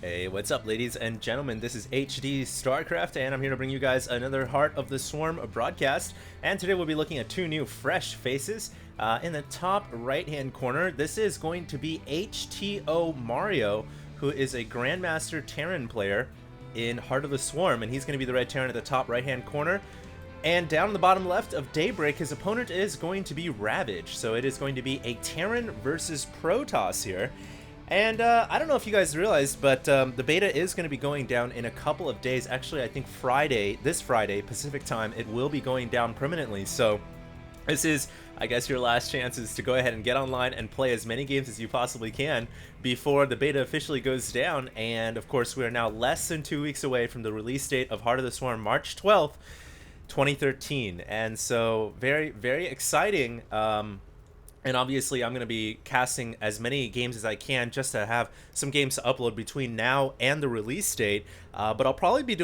Hey, what's up, ladies and gentlemen? This is HD StarCraft, and I'm here to bring you guys another Heart of the Swarm broadcast. And today we'll be looking at two new fresh faces. In the top right-hand corner, this is going to be HTOMario, who is a Grandmaster Terran player in Heart of the Swarm, and he's going to be the red Terran at the top right-hand corner. And down in the bottom left of Daybreak, his opponent is going to be Ravage. So it is going to be a Terran versus Protoss here. And I don't know if you guys realized, but the beta is going to be going down in a couple of days. Actually, I think this Friday, Pacific time, it will be going down permanently. So this is, I guess, your last chances to go ahead and get online and play as many games as you possibly can before the beta officially goes down. And of course, we are now less than 2 weeks away from the release date of Heart of the Swarm, March 12th, 2013. And so very, very exciting. And obviously, I'm going to be casting as many games as I can just to have some games to upload between now and the release date. But I'll probably be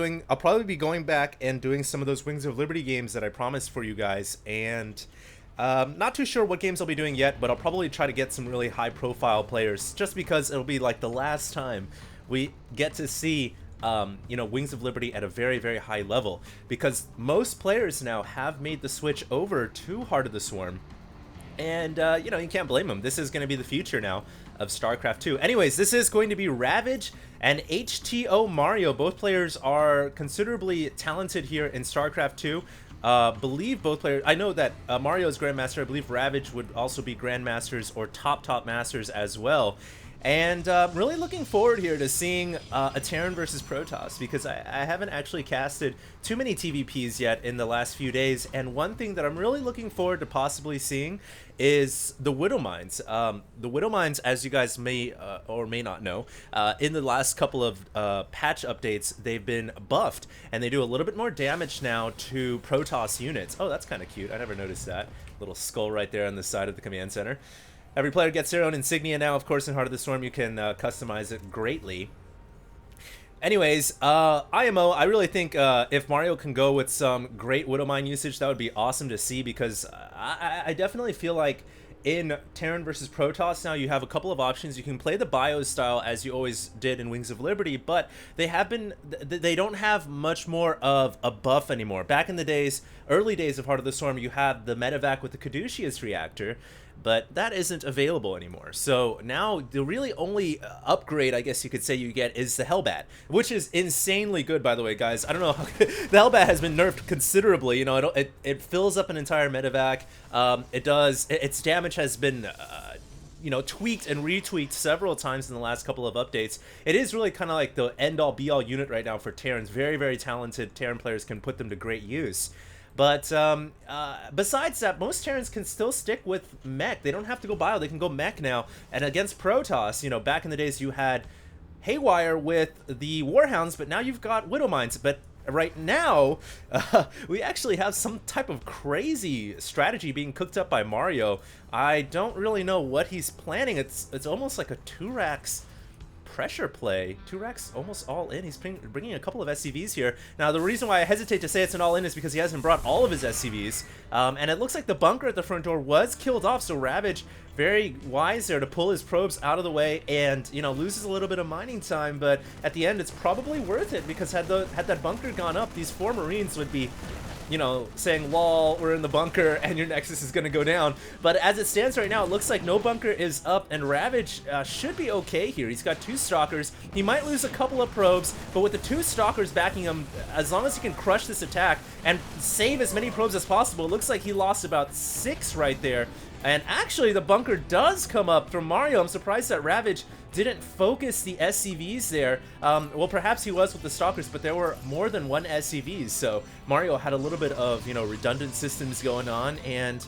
going back and doing some of those Wings of Liberty games that I promised for you guys. And not too sure what games I'll be doing yet, but I'll probably try to get some really high-profile players, just because it'll be like the last time we get to see Wings of Liberty at a very, very high level, because most players now have made the switch over to Heart of the Swarm. And, you can't blame them. This is going to be the future now of StarCraft 2. Anyways, this is going to be Ravage and HTOMario. Both players are considerably talented here in StarCraft 2. Believe both players... I know that Mario is Grandmaster. I believe Ravage would also be Grandmasters or top Masters as well. And really looking forward here to seeing a Terran versus Protoss, because I haven't actually casted too many TVPs yet in the last few days. And one thing that I'm really looking forward to possibly seeing is the Widow Mines. The Widow Mines, as you guys may or may not know, in the last couple of patch updates, they've been buffed, and they do a little bit more damage now to Protoss units. Oh, that's kind of cute. I never noticed that. Little skull right there on the side of the command center. Every player gets their own insignia now. Of course, in Heart of the Swarm, you can customize it greatly. Anyways, IMO, I really think if Mario can go with some great Widow Mine usage, that would be awesome to see, because I definitely feel like in Terran versus Protoss now, you have a couple of options. You can play the BIOS style as you always did in Wings of Liberty, but they don't have much more of a buff anymore. Back in the days, early days of Heart of the Swarm, you had the medevac with the Caduceus reactor, but that isn't available anymore. So now the really only upgrade, I guess you could say, you get is the Hellbat, which is insanely good, by the way, guys. I don't know how the Hellbat has been nerfed considerably. It fills up an entire medevac. Its damage has been tweaked and retweaked several times in the last couple of updates. It is really kind of like the end-all be-all unit right now for Terrans. Very, very talented Terran players can put them to great use. But besides that, most Terrans can still stick with mech. They don't have to go bio. They can go mech now. And against Protoss, back in the days you had Haywire with the Warhounds, but now you've got Widow Mines. But right now, we actually have some type of crazy strategy being cooked up by Mario. I don't really know what he's planning. It's almost like a Turax pressure play. Turax almost all in. He's bringing a couple of SCVs here. Now, the reason why I hesitate to say it's an all in is because he hasn't brought all of his SCVs. And it looks like the bunker at the front door was killed off, so Ravage, very wise there to pull his probes out of the way and, loses a little bit of mining time, but at the end, it's probably worth it, because had that bunker gone up, these 4 Marines would be saying, lol, we're in the bunker and your Nexus is going to go down. But as it stands right now, it looks like no bunker is up, and Ravage should be okay here. He's got 2 Stalkers. He might lose a couple of probes, but with the 2 Stalkers backing him, as long as he can crush this attack and save as many probes as possible, it looks like he lost about 6 right there. And actually, the bunker does come up from Mario. I'm surprised that Ravage didn't focus the SCVs there. Well, perhaps he was with the Stalkers, but there were more than 1 SCVs, so Mario had a little bit of, redundant systems going on, and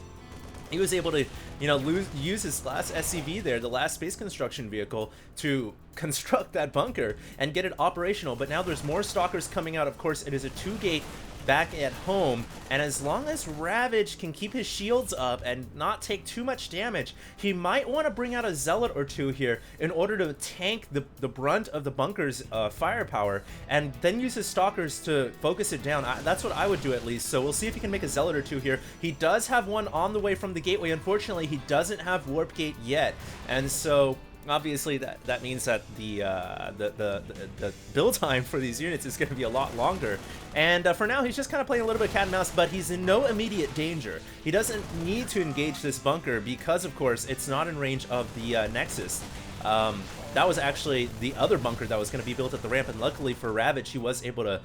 he was able to, use his last SCV there, the last space construction vehicle, to construct that bunker and get it operational. But now there's more Stalkers coming out. Of course, it is a 2-gate back at home, and as long as Ravage can keep his shields up and not take too much damage, he might want to bring out a Zealot or 2 here in order to tank the brunt of the bunker's firepower, and then use his Stalkers to focus it down. That's what I would do, at least. So we'll see if he can make a Zealot or 2 here. He does have one on the way from the gateway. Unfortunately, he doesn't have Warp Gate yet, and so Obviously, that means that the build time for these units is going to be a lot longer. And for now, he's just kind of playing a little bit of cat and mouse, but he's in no immediate danger. He doesn't need to engage this bunker because, of course, it's not in range of the Nexus. That was actually the other bunker that was going to be built at the ramp, and luckily for Ravage, he was able to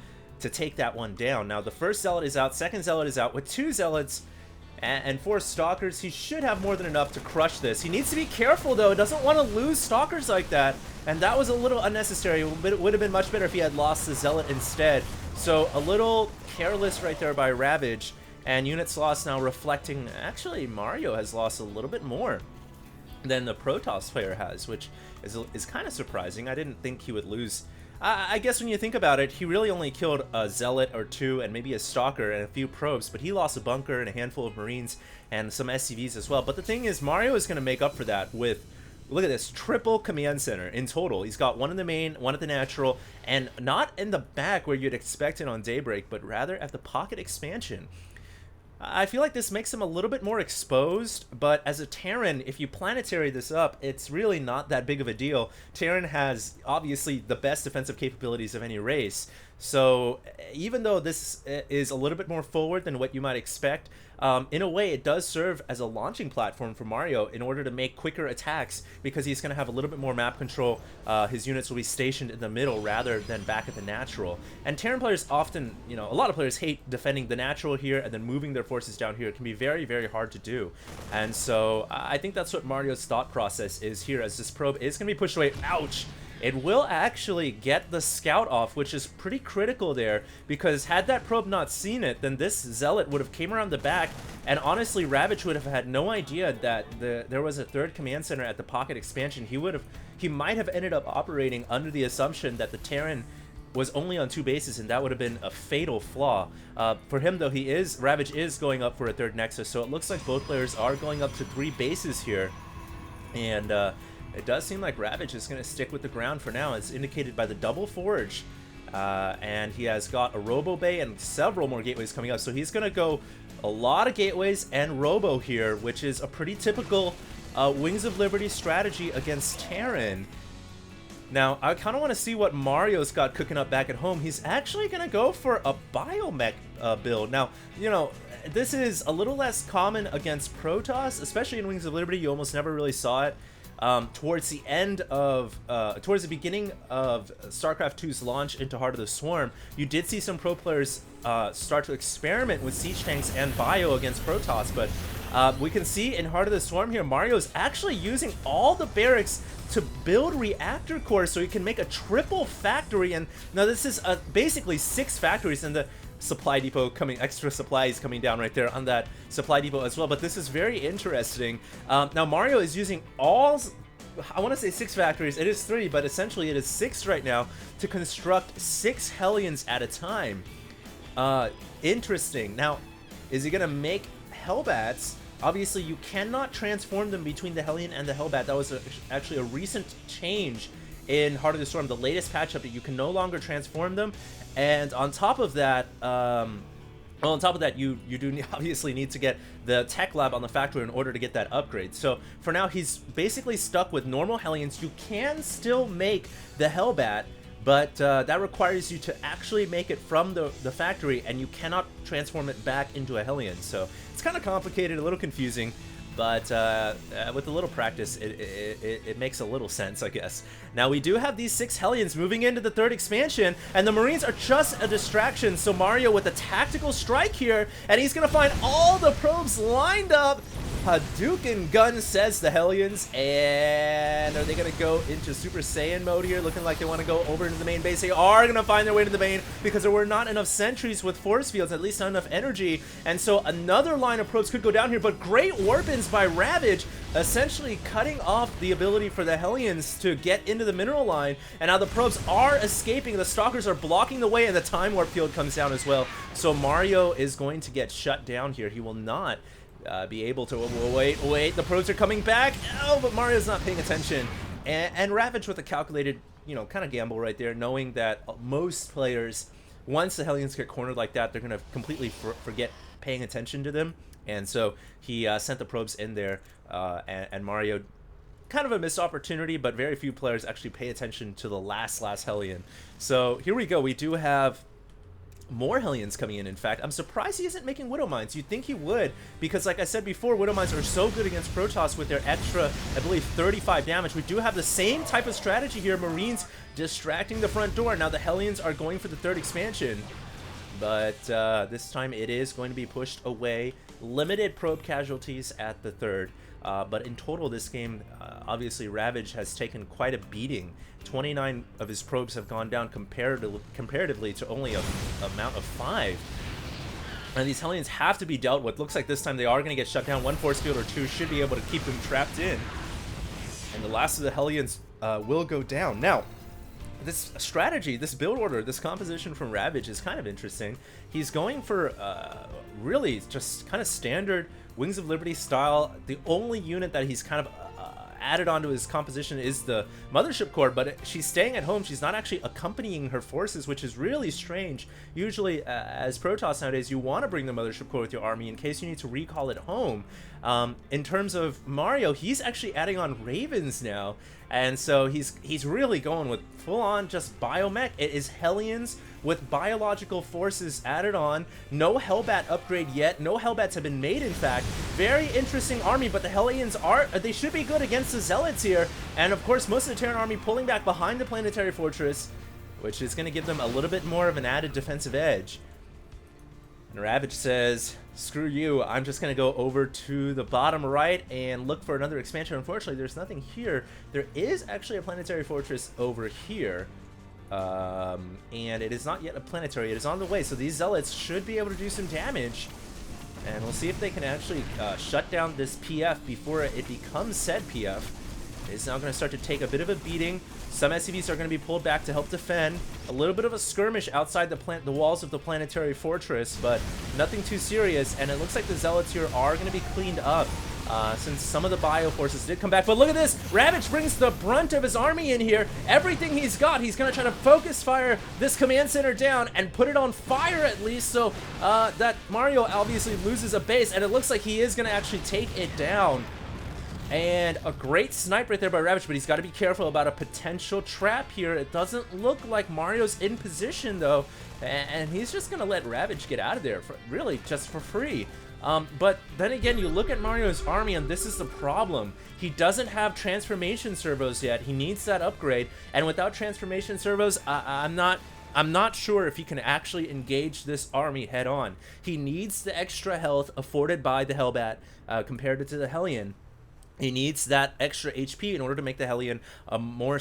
take that one down. Now, the first Zealot is out, second Zealot is out. With 2 Zealots and 4 Stalkers, he should have more than enough to crush this. He needs to be careful, though. Doesn't want to lose Stalkers like that, and that was a little unnecessary. It would have been much better if he had lost the Zealot instead. So a little careless right there by Ravage, and units lost now reflecting, actually, Mario has lost a little bit more than the Protoss player has, which is kind of surprising. I didn't think he would lose. I guess when you think about it, he really only killed a Zealot or 2 and maybe a Stalker and a few probes, but he lost a bunker and a handful of Marines and some SCVs as well. But the thing is, Mario is going to make up for that with, look at this, triple command center in total. He's got 1 in the main, 1 at the natural, and not in the back where you'd expect it on Daybreak, but rather at the pocket expansion. I feel like this makes him a little bit more exposed, but as a Terran, if you planetary this up, it's really not that big of a deal. Terran has, obviously, the best defensive capabilities of any race, so even though this is a little bit more forward than what you might expect, in a way, it does serve as a launching platform for Mario in order to make quicker attacks, because he's going to have a little bit more map control. His units will be stationed in the middle rather than back at the natural. And Terran players often, you know, a lot of players hate defending the natural here and then moving their forces down here. It can be very, very hard to do. And so I think that's what Mario's thought process is here, as this probe is going to be pushed away. Ouch! It will actually get the scout off, which is pretty critical there, because had that probe not seen it, then this Zealot would have came around the back, and honestly, Ravage would have had no idea that there was a 3rd command center at the pocket expansion. He might have ended up operating under the assumption that the Terran was only on 2 bases, and that would have been a fatal flaw. For him, though, Ravage is going up for a 3rd Nexus, so it looks like both players are going up to 3 bases here, and it does seem like Ravage is going to stick with the ground for now, as indicated by the double forge. And he has got a Robo Bay and several more gateways coming up. So he's going to go a lot of gateways and Robo here, which is a pretty typical Wings of Liberty strategy against Terran. Now, I kind of want to see what Mario's got cooking up back at home. He's actually going to go for a Biomech build. Now, you know, this is a little less common against Protoss, especially in Wings of Liberty. You almost never really saw it. Towards the beginning of StarCraft 2's launch into Heart of the Swarm, you did see some pro players start to experiment with siege tanks and bio against Protoss, but we can see in Heart of the Swarm here, Mario's actually using all the barracks to build reactor cores so he can make a triple factory. And now this is basically 6 factories, and the supply depot extra supplies coming down right there on that supply depot as well. But this is very interesting. Now Mario is using all, I want to say 6 factories. It is 3, but essentially it is 6 right now to construct 6 Hellions at a time. Interesting. Now, is he gonna make Hellbats? Obviously, you cannot transform them between the Hellion and the Hellbat. That was actually a recent change in Heart of the Storm, the latest patch update. You can no longer transform them, and on top of that, you do obviously need to get the tech lab on the factory in order to get that upgrade. So for now, he's basically stuck with normal Hellions. You can still make the Hellbat, but that requires you to actually make it from the factory, and you cannot transform it back into a Hellion. So it's kind of complicated, a little confusing, but with a little practice, it makes a little sense, I guess. Now, we do have these 6 Hellions moving into the 3rd expansion, and the Marines are just a distraction. So Mario with a tactical strike here, and he's going to find all the probes lined up. Hadouken gun, says the Hellions, and are they going to go into Super Saiyan mode here, looking like they want to go over into the main base? They are going to find their way to the main, because there were not enough sentries with force fields, at least not enough energy, and so another line of probes could go down here, but great warpins by Ravage, essentially cutting off the ability for the Hellions to get into the mineral line, and now the probes are escaping, the Stalkers are blocking the way, and the time warp field comes down as well, so Mario is going to get shut down here. He will not be able to, wait, the probes are coming back. Oh, but Mario's not paying attention, and Ravage with a calculated, you know, kind of gamble right there, knowing that most players, once the Hellions get cornered like that, they're going to completely forget paying attention to them, and so he sent the probes in there, and Mario kind of a missed opportunity, but very few players actually pay attention to the last Hellion. So here we go. We do have more Hellions coming in fact. I'm surprised he isn't making Widow Mines. You'd think he would, because like I said before, Widow Mines are so good against Protoss with their extra, I believe, 35 damage. We do have the same type of strategy here. Marines distracting the front door. Now the Hellions are going for the third expansion, but this time it is going to be pushed away. Limited probe casualties at the third. But in total, this game, obviously, Ravage has taken quite a beating. 29 of his probes have gone down comparatively to only a amount of 5. And these Hellions have to be dealt with. Looks like this time they are going to get shut down. One force field or two should be able to keep them trapped in. And the last of the Hellions will go down. Now, this strategy, this build order, this composition from Ravage is kind of interesting. He's going for really just kind of standard Wings of Liberty style. The only unit that he's kind of added onto his composition is the Mothership Corps, but she's staying at home. She's not actually accompanying her forces, which is really strange. Usually, as Protoss nowadays, you want to bring the Mothership Corps with your army in case you need to recall it home. In terms of Mario, he's actually adding on Ravens now, and so he's really going with full-on just biomech. It is Hellions with biological forces added on. No Hellbat upgrade yet. No Hellbats have been made, in fact. Very interesting army, but the Hellions they should be good against the Zealots here. And of course, most of the Terran army pulling back behind the Planetary Fortress, which is going to give them a little bit more of an added defensive edge. And Ravage says, screw you, I'm just going to go over to the bottom right and look for another expansion. Unfortunately, there's nothing here. There is actually a Planetary Fortress over here. And it is not yet a planetary. It is on the way, so these Zealots should be able to do some damage. And we'll see if they can actually shut down this PF before it becomes said PF. It's now going to start to take a bit of a beating. Some SCVs are going to be pulled back to help defend. A little bit of a skirmish outside the walls of the Planetary Fortress, but nothing too serious. And it looks like the Zealots here are going to be cleaned up, since some of the bio forces did come back. But look at this! Ravage brings the brunt of his army in here. Everything he's got, he's going to try to focus fire this command center down and put it on fire at least, so that Mario obviously loses a base, and it looks like he is going to actually take it down. And a great snipe right there by Ravage, but he's got to be careful about a potential trap here. It doesn't look like Mario's in position, though, and he's just going to let Ravage get out of there, really just for free. But then again, you look at Mario's army, and this is the problem. He doesn't have transformation servos yet. He needs that upgrade, and without transformation servos, I'm not sure if he can actually engage this army head on. He needs the extra health afforded by the Hellbat compared to the Hellion. He needs that extra HP in order to make the Hellion a more,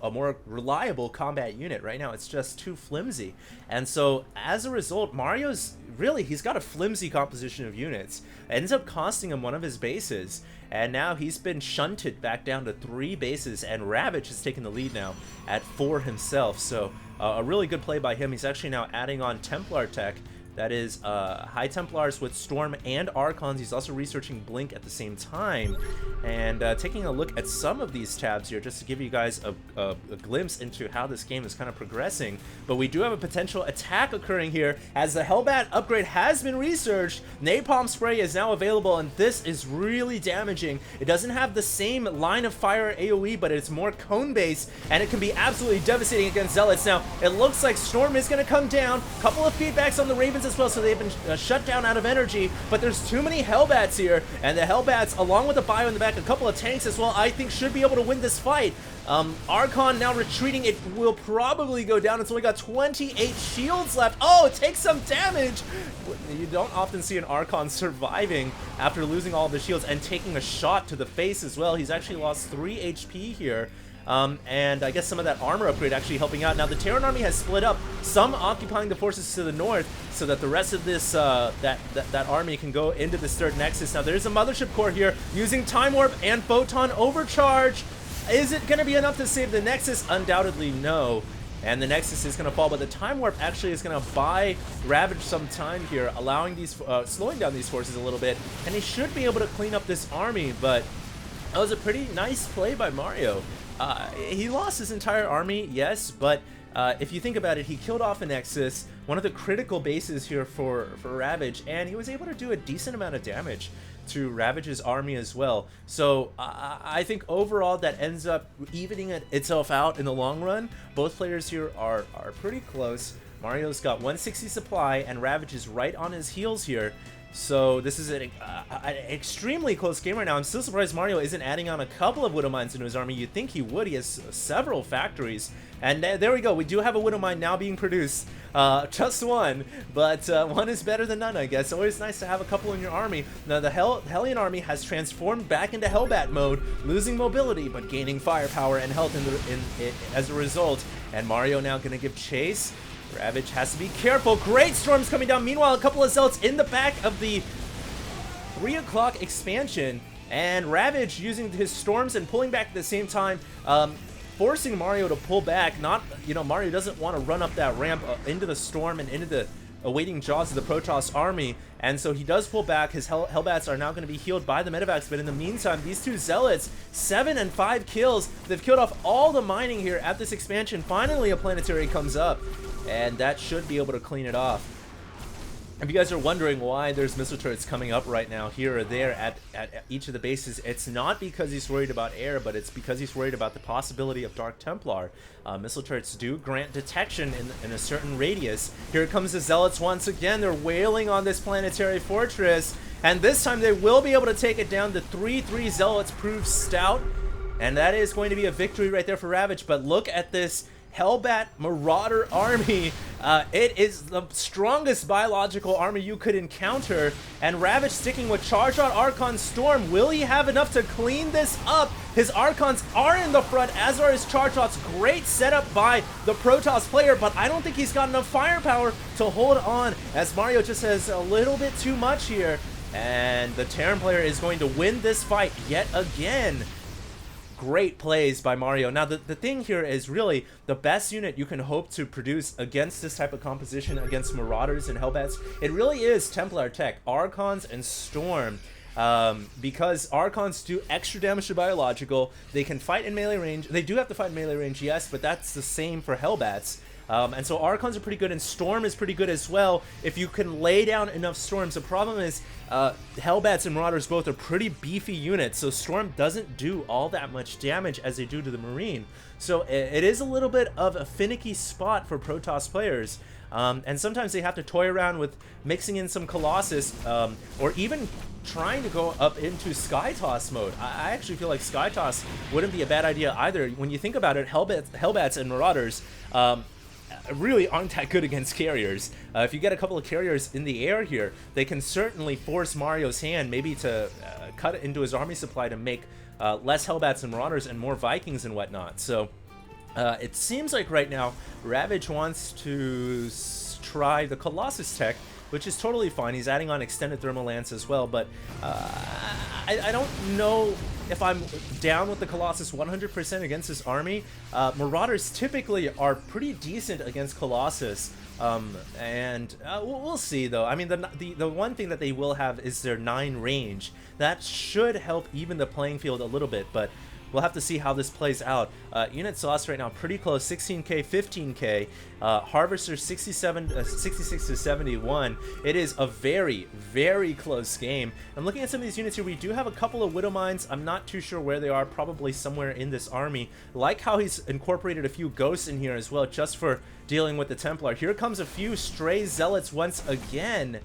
a more reliable combat unit. Right now, it's just too flimsy. And so, as a result, Mario's he's got a flimsy composition of units. It ends up costing him one of his bases. And now he's been shunted back down to 3 bases, and Ravage has taken the lead now at 4 himself. So, a really good play by him. He's actually now adding on Templar tech. That is High Templars with Storm and Archons. He's also researching Blink at the same time. And taking a look at some of these tabs here, just to give you guys a glimpse into how this game is kind of progressing. But we do have a potential attack occurring here, as the Hellbat upgrade has been researched. Napalm Spray is now available, and this is really damaging. It doesn't have the same line of fire AoE, but it's more cone-based, and it can be absolutely devastating against Zealots. Now, it looks like Storm is going to come down. Couple of feedbacks on the Ravens as well, so they've been shut down out of energy, but there's too many Hellbats here, and the Hellbats, along with the bio in the back, a couple of tanks as well, I think should be able to win this fight. Archon now retreating. It will probably go down. It's only got 28 shields left. Oh, it takes some damage. You don't often see an Archon surviving after losing all of the shields and taking a shot to the face as well. He's actually lost 3 HP here. And I guess some of that armor upgrade actually helping out. Now the Terran army has split up, some occupying the forces to the north, so that the rest of this that army can go into this third nexus. Now there's a Mothership Corps here using Time Warp and Photon Overcharge. Is it going to be enough to save the nexus? Undoubtedly no. And the nexus is going to fall, but the Time Warp actually is going to buy Ravage some time here, allowing these slowing down these forces a little bit, and he should be able to clean up this army. But that was a pretty nice play by Mario. He lost his entire army, yes, but if you think about it, he killed off a Nexus, one of the critical bases here for Ravage, and he was able to do a decent amount of damage. to Ravage's army as well. So I think overall that ends up evening itself out in the long run. Both players here are pretty close. Mario's got 160 supply, and Ravage is right on his heels here. So this is an extremely close game right now. I'm still surprised Mario isn't adding on a couple of Widow Mines into his army. You'd think he would. He has several factories. And there we go. We do have a Widow Mine now being produced. Just one, but one is better than none, I guess. Always nice to have a couple in your army. Now the Hellion army has transformed back into Hellbat mode, losing mobility but gaining firepower and health as a result. And Mario now going to give chase. Ravage has to be careful. Great storms coming down. Meanwhile, a couple of Zealots in the back of the 3 o'clock expansion. And Ravage using his storms and pulling back at the same time, forcing Mario to pull back. Not, Mario doesn't want to run up that ramp into the storm and into the awaiting jaws of the Protoss army. And so he does pull back. His Hellbats are now going to be healed by the Medivacs. But in the meantime, these two Zealots, 7 and 5 kills. They've killed off all the mining here at this expansion. Finally, a planetary comes up. And that should be able to clean it off. If you guys are wondering why there's missile turrets coming up right now here or there at each of the bases, it's not because he's worried about air, but it's because he's worried about the possibility of Dark Templar. Missile turrets do grant detection in a certain radius. Here comes the Zealots once again. They're wailing on this planetary fortress, and this time they will be able to take it down. The 3-3 Zealots prove stout, and that is going to be a victory right there for Ravage. But look at this Hellbat Marauder army. It is the strongest biological army you could encounter, and Ravage sticking with Charge Rod, Archon, Storm. Will he have enough to clean this up? His Archons are in the front, as are his Charge Rods. Great setup by the Protoss player, but I don't think he's got enough firepower to hold on, as Mario just has a little bit too much here, and the Terran player is going to win this fight yet again. Great plays by Mario. Now, the thing here is really the best unit you can hope to produce against this type of composition, against Marauders and Hellbats. It really is Templar tech, Archons and Storm. Because Archons do extra damage to biological. They can fight in melee range. They do have to fight in melee range, yes, but that's the same for Hellbats. And so Archons are pretty good, and Storm is pretty good as well if you can lay down enough Storms. The problem is Hellbats and Marauders both are pretty beefy units, so Storm doesn't do all that much damage as they do to the Marine. So it is a little bit of a finicky spot for Protoss players. And sometimes they have to toy around with mixing in some Colossus, or even trying to go up into Sky Toss mode. I actually feel like Sky Toss wouldn't be a bad idea either. When you think about it, Hellbats and Marauders really aren't that good against carriers. If you get a couple of carriers in the air here, they can certainly force Mario's hand, maybe to cut into his army supply to make less Hellbats and Marauders and more Vikings and whatnot. So it seems like right now Ravage wants to try the Colossus tech, which is totally fine. He's adding on extended thermal lance as well, but I don't know if I'm down with the Colossus 100% against this army. Marauders typically are pretty decent against Colossus, and we'll see though. I mean, the one thing that they will have is their 9 range. That should help even the playing field a little bit, but we'll have to see how this plays out. Unit sauce right now pretty close, 16k, 15k. Harvester 66 to 71. It is a very, very close game. I'm looking at some of these units here. We do have a couple of Widow Mines. I'm not too sure where they are, probably somewhere in this army. Like how he's incorporated a few Ghosts in here as well, just for dealing with the Templar. Here comes a few stray Zealots once again.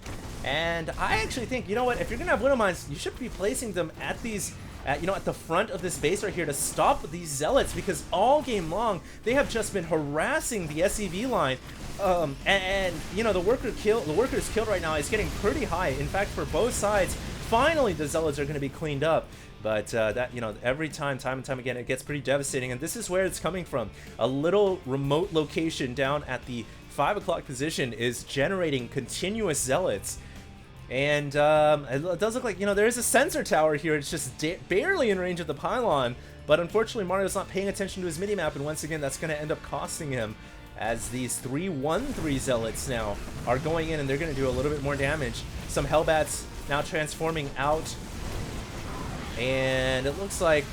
And I actually think, you know what, if you're gonna have Widow Mines, you should be placing them at these at the front of this base right here to stop these Zealots, because all game long they have just been harassing the SEV line, and the workers killed right now is getting pretty high. In fact, for both sides, finally the Zealots are going to be cleaned up, but that every time and time again, it gets pretty devastating, and this is where it's coming from. A little remote location down at the 5 o'clock position is generating continuous Zealots. And it does look like, there is a sensor tower here. It's just barely in range of the pylon. But unfortunately, Mario's not paying attention to his minimap. And once again, that's going to end up costing him, as these 3-1-3 Zealots now are going in, and they're going to do a little bit more damage. Some Hellbats now transforming out. And it looks like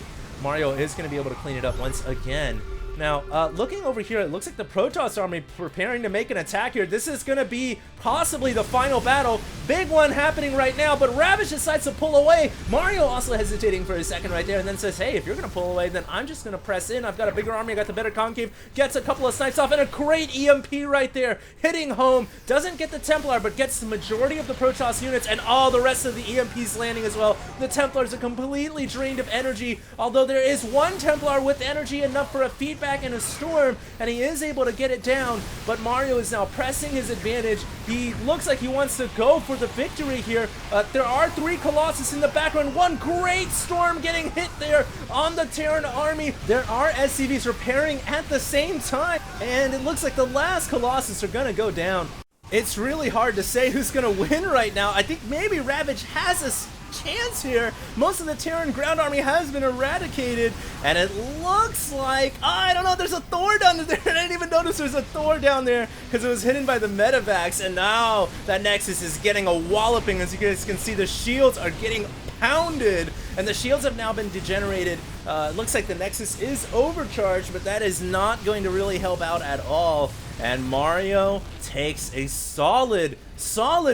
Mario is going to be able to clean it up once again. Now, looking over here, it looks like the Protoss army preparing to make an attack here. This is going to be possibly the final battle. Big one happening right now, but Ravage decides to pull away. Mario also hesitating for a second right there, and then says, hey, if you're going to pull away, then I'm just going to press in. I've got a bigger army, I got the better concave. Gets a couple of snipes off, and a great EMP right there, hitting home. Doesn't get the Templar, but gets the majority of the Protoss units, and all the rest of the EMPs landing as well. The Templars are completely drained of energy, although there is one Templar with energy enough for a feedback in a storm, and he is able to get it down, but Mario is now pressing his advantage. He looks like he wants to go for the victory here. There are 3 Colossus in the background. One great storm getting hit there on the Terran army. There are SCVs repairing at the same time, and it looks like the last Colossus are gonna go down. It's really hard to say who's gonna win right now. I think maybe Ravage has a chance here. Most of the Terran ground army has been eradicated, and it looks like, I don't know, there's a Thor down there. I didn't even notice there's a Thor down there because it was hidden by the medevacs, and now that Nexus is getting a walloping. As you guys can see, the shields are getting pounded, and the shields have now been degenerated. Looks like the Nexus is overcharged, but that is not going to really help out at all. And Mario takes a solid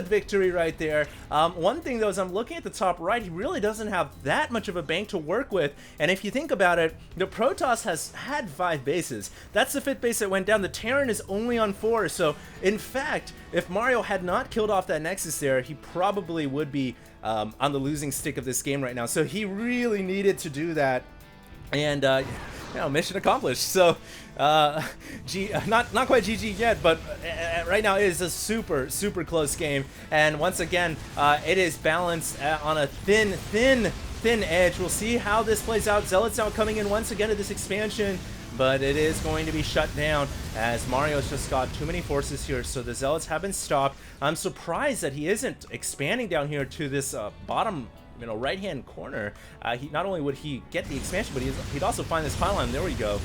victory right there. One thing though is I'm looking at the top right, he really doesn't have that much of a bank to work with. And if you think about it, the Protoss has had 5 bases. That's the 5th base that went down. The Terran is only on 4. So in fact, if Mario had not killed off that Nexus there, he probably would be on the losing stick of this game right now. So he really needed to do that. And you know, mission accomplished. So not quite GG yet, but right now it is a super close game, and once again it is balanced on a thin edge. We'll see how this plays out. Zealots now coming in once again to this expansion, but it is going to be shut down as Mario's just got too many forces here, so the Zealots have been stopped. I'm surprised that he isn't expanding down here to this bottom, you know, right-hand corner. Not only would he get the expansion, but he'd also find this pylon. There we go.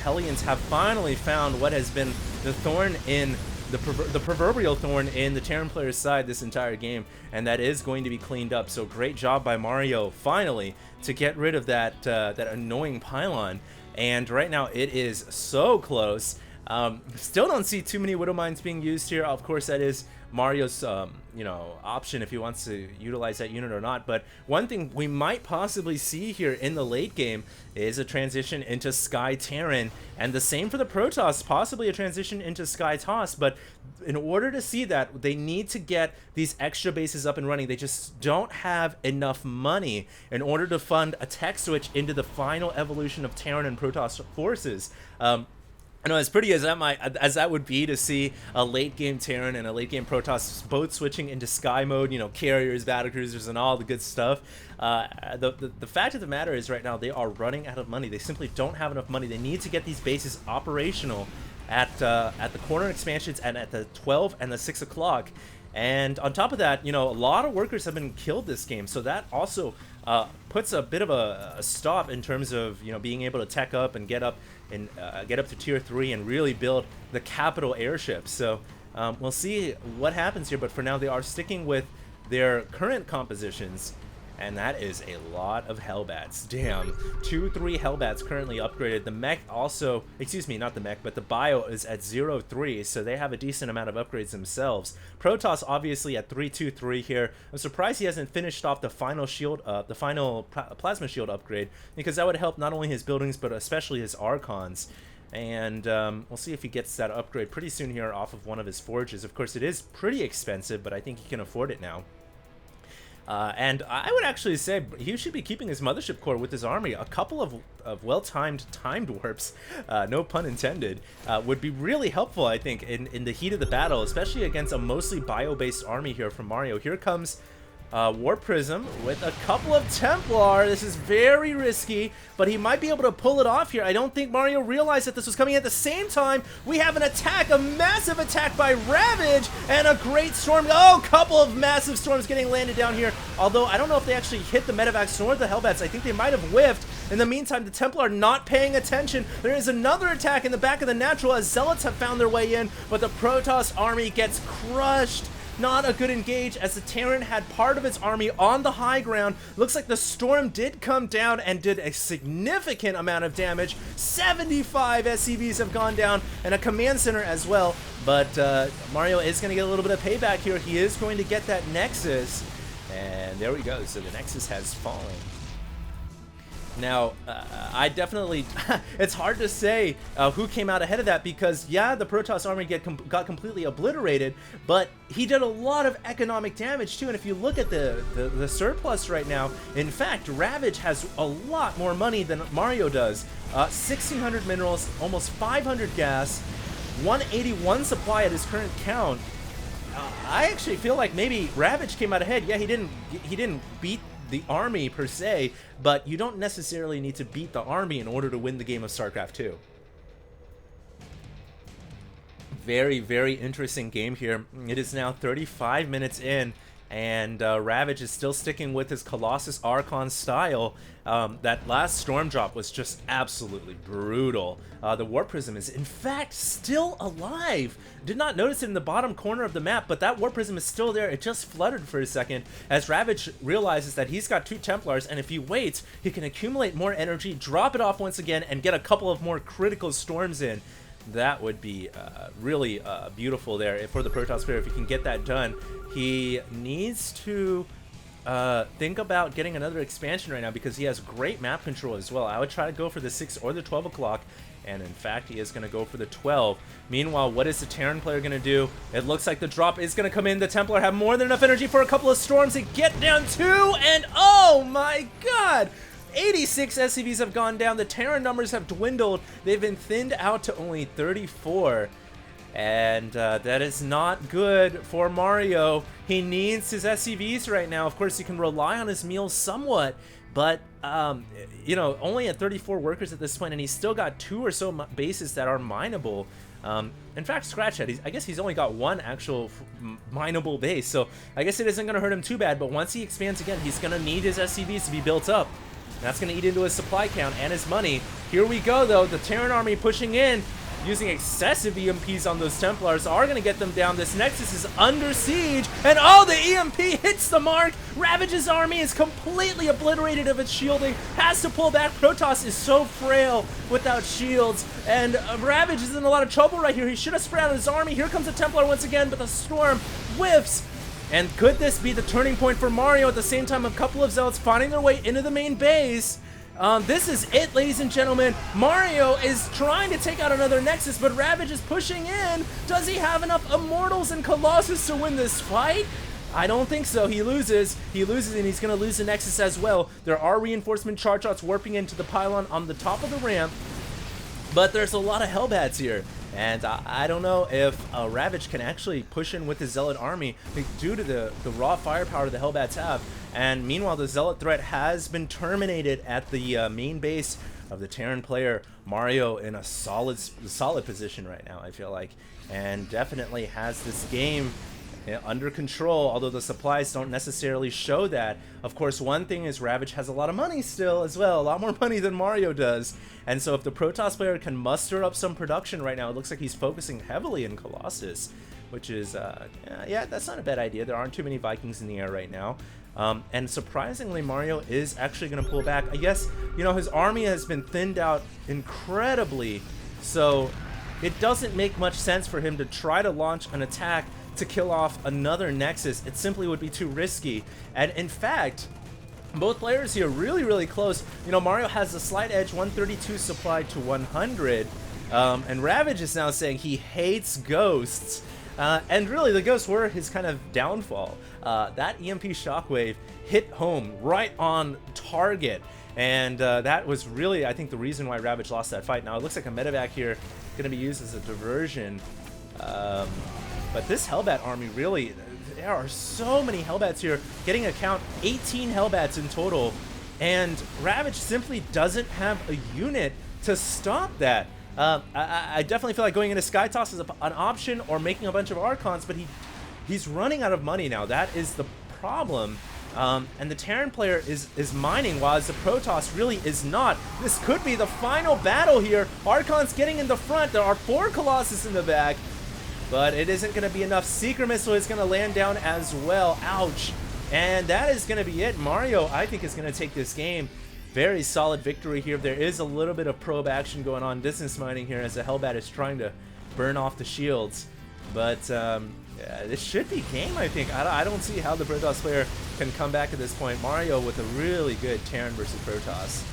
Hellions have finally found what has been the thorn in the proverbial thorn in the Terran player's side this entire game, and that is going to be cleaned up. So great job by Mario finally to get rid of that that annoying pylon. And right now it is so close. Still don't see too many Widow Mines being used here. Of course, that is Mario's you know, option if he wants to utilize that unit or not. But one thing we might possibly see here in the late game is a transition into Sky Terran, and the same for the Protoss, possibly a transition into Sky Toss. But in order to see that, they need to get these extra bases up and running. They just don't have enough money in order to fund a tech switch into the final evolution of Terran and Protoss forces. I know, as pretty as that would be to see a late game Terran and a late game Protoss both switching into Sky mode, you know, carriers, battlecruisers, and all the good stuff. The fact of the matter is, right now they are running out of money. They simply don't have enough money. They need to get these bases operational at the corner expansions and at the 12 and the 6 o'clock. And on top of that, you know, a lot of workers have been killed this game, so that also puts a bit of a stop in terms of, you know, being able to tech up and get up to tier 3 and really build the capital airships. So we'll see what happens here, but for now they are sticking with their current compositions, and that is a lot of Hellbats. Damn, 2-3 Hellbats currently upgraded. The mech also, excuse me, not the mech, but the bio is at 0-3, so they have a decent amount of upgrades themselves. Protoss obviously at 3-2-3 here. I'm surprised he hasn't finished off the final shield, the final plasma shield upgrade, because that would help not only his buildings but especially his Archons. And we'll see if he gets that upgrade pretty soon here off of one of his forges. Of course, it is pretty expensive, but I think he can afford it now. And I would actually say he should be keeping his mothership core with his army. A couple of well-timed warps, no pun intended, would be really helpful, I think, in the heat of the battle, especially against a mostly bio-based army here from Mario. Here comes Warp Prism with a couple of Templar. This is very risky, but he might be able to pull it off here. I don't think Mario realized that this was coming at the same time. We have an attack, a massive attack by Ravage, and a great storm. Oh, couple of massive storms getting landed down here. Although, I don't know if they actually hit the medevacs nor the Hellbats. I think they might have whiffed. In the meantime, the Templar are not paying attention. There is another attack in the back of the Natural as Zealots have found their way in, but the Protoss army gets crushed not a good engage as the Terran had part of its army on the high ground. Looks like the Storm did come down and did a significant amount of damage. 75 SCVs have gone down and a command center as well. But Mario is going to get a little bit of payback here. He is going to get that Nexus. And there we go. So the Nexus has fallen. Now, I definitely, it's hard to say who came out ahead of that because, yeah, the Protoss army got completely obliterated, but he did a lot of economic damage too. And if you look at the surplus right now, in fact, Ravage has a lot more money than Mario does. 1,600 minerals, almost 500 gas, 181 supply at his current count. I actually feel like maybe Ravage came out ahead. Yeah, he didn't beat the army per se, but you don't necessarily need to beat the army in order to win the game of StarCraft 2. Very, very interesting game here. It is now 35 minutes in, and Ravage is still sticking with his Colossus Archon style. That last Storm drop was just absolutely brutal. The Warp Prism is, in fact, still alive. Did not notice it in the bottom corner of the map, but that Warp Prism is still there. It just fluttered for a second as Ravage realizes that he's got 2 Templars, and if he waits, he can accumulate more energy, drop it off once again, and get a couple of more critical storms in. That would be really beautiful there for the Protoss player if he can get that done. He needs to think about getting another expansion right now because he has great map control as well. I would try to go for the 6 or the 12 o'clock, and in fact, he is going to go for the 12. Meanwhile, what is the Terran player going to do? It looks like the drop is going to come in. The Templar have more than enough energy for a couple of storms to get down 2, and oh my god! 86 SCVs have gone down. The Terran numbers have dwindled. They've been thinned out to only 34. And that is not good for Mario. He needs his SCVs right now. Of course, he can rely on his meals somewhat, but you know, only at 34 workers at this point, and he's still got 2 or so bases that are mineable. In fact, Scratchhead, I guess he's only got 1 actual mineable base, so I guess it isn't going to hurt him too bad, but once he expands again, he's going to need his SCVs to be built up. That's going to eat into his supply count and his money. Here we go, though. The Terran army pushing in, using excessive EMPs on those Templars are going to get them down. This Nexus is under siege, and oh, the EMP hits the mark. Ravage's army is completely obliterated of its shielding, has to pull back. Protoss is so frail without shields, and Ravage is in a lot of trouble right here. He should have spread out his army. Here comes the Templar once again, but the Storm whiffs. And could this be the turning point for Mario? At the same time, a couple of Zealots finding their way into the main base. This is it, ladies and gentlemen. Mario is trying to take out another Nexus, but Ravage is pushing in. Does he have enough Immortals and Colossus to win this fight? I don't think so. He loses. He loses, and he's going to lose the Nexus as well. There are reinforcement charge shots warping into the pylon on the top of the ramp, but there's a lot of Hellbats here. And I don't know if Ravage can actually push in with his Zealot army due to the raw firepower the Hellbats have. And meanwhile, the Zealot threat has been terminated at the main base of the Terran player. Mario in a solid position right now, I feel like, and definitely has this game under control, although the supplies don't necessarily show that. Of course, one thing is Ravage has a lot of money still as well, a lot more money than Mario does. And so if the Protoss player can muster up some production right now, it looks like he's focusing heavily in Colossus, which is, yeah, that's not a bad idea. There aren't too many Vikings in the air right now. And surprisingly, Mario is actually going to pull back. I guess, you know, his army has been thinned out incredibly, so it doesn't make much sense for him to try to launch an attack to kill off another Nexus. It simply would be too risky. And in fact, both players here really close. You know, Mario has a slight edge, 132 supply to 100, and Ravage is now saying he hates ghosts. And really, the ghosts were his kind of downfall. That EMP shockwave hit home right on target, and that was really, I think, the reason why Ravage lost that fight. Now it looks like a medevac here going to be used as a diversion. But this Hellbat army, really, there are so many Hellbats here. Getting a count, 18 Hellbats in total, and Ravage simply doesn't have a unit to stop that. I definitely feel like going into Sky Toss is an option, or making a bunch of Archons, but he's running out of money now. That is the problem. And the Terran player is mining, while the Protoss really is not. This could be the final battle here. Archon's getting in the front. There are 4 Colossus in the back. but it isn't going to be enough. Seeker Missile is going to land down as well. Ouch. And that is going to be it. Mario, I think, is going to take this game. Very solid victory here. There is a little bit of probe action going on, distance mining here, as the Hellbat is trying to burn off the shields. But yeah, this should be game, I think. I don't see how the Protoss player can come back at this point. Mario with a really good Terran versus Protoss.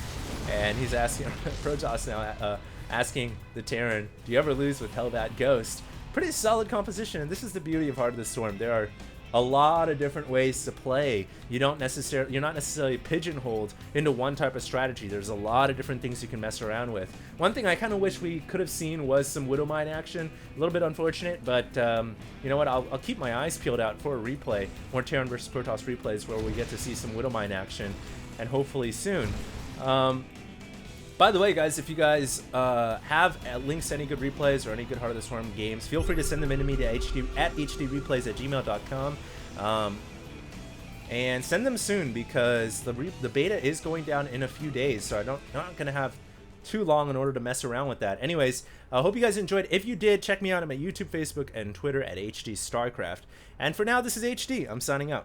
And he's asking Protoss now, asking the Terran, do you ever lose with Hellbat Ghost? Pretty solid composition, and this is the beauty of Heart of the Storm. There are a lot of different ways to play. You're not necessarily pigeonholed into one type of strategy. There's a lot of different things you can mess around with. One thing I kind of wish we could have seen was some Widow Mine action. A little bit unfortunate, but you know what? I'll keep my eyes peeled out for a replay, more Terran versus Protoss replays where we get to see some Widow Mine action, and hopefully soon. By the way, guys, if you guys have links to any good replays or any good Heart of the Storm games, feel free to send them in to me to HDreplays@gmail.com. And send them soon, because the beta is going down in a few days, so I'm not going to have too long in order to mess around with that. Anyways, I hope you guys enjoyed. If you did, check me out on my YouTube, Facebook, and Twitter at HD StarCraft. And for now, this is HD. I'm signing out.